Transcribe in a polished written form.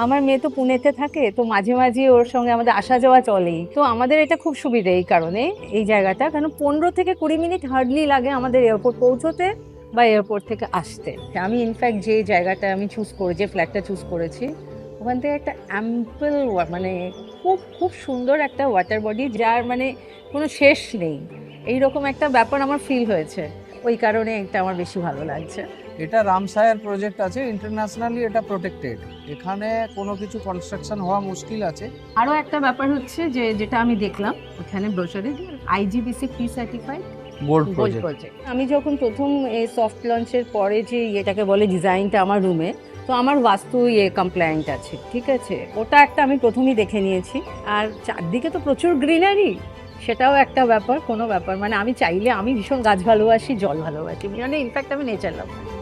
আমার মেয়ে তো পুনেতে থাকে, তো মাঝে মাঝে ওর সঙ্গে আমাদের আসা যাওয়া চলেই। তো আমাদের এটা খুব সুবিধা এই কারণে, এই জায়গাটা, কারণ 15 থেকে 20 মিনিট হার্ডলি লাগে আমাদের এয়ারপোর্ট পৌঁছতে বা এয়ারপোর্ট থেকে আসতে। আমি ইনফ্যাক্ট যে জায়গাটা আমি চুজ করে, যে ফ্ল্যাটটা চুজ করেছি, ওখান থেকে একটা অ্যাম্পল, মানে খুব খুব সুন্দর একটা ওয়াটার বডি, যার মানে কোনো শেষ নেই, এইরকম একটা ব্যাপার আমার ফিল হয়েছে। ওই কারণে এটা আমার বেশি ভালো লাগছে। এটা রামসায়ার প্রজেক্ট আছে, ইন্টারন্যাশনালি এটা প্রোটেক্টেড, এখানে কোনো কিছু কনস্ট্রাকশন হওয়া মুশকিল আছে। আরও একটা ব্যাপার হচ্ছে যে, যেটা আমি দেখলাম এখানে ব্রোচারে, IGBC pre certified bold gold project. Project. আমি যখন প্রথম এই সফট লঞ্চের পরে যে এটাকে বলে ডিজাইনটা আমার রুমে, তো আমার বাস্তু কমপ্লায়েন্ট আছে, ঠিক আছে, ওটা একটা আমি প্রথমেই দেখে নিয়েছি। আর চারদিকে তো প্রচুর গ্রিনারি, সেটাও একটা ব্যাপার, কোনো ব্যাপার, মানে আমি চাইলে, আমি ভীষণ গাছ ভালোবাসি, জল ভালোবাসি, মানে ইনফ্যাক্ট আমি নেচার লাভার।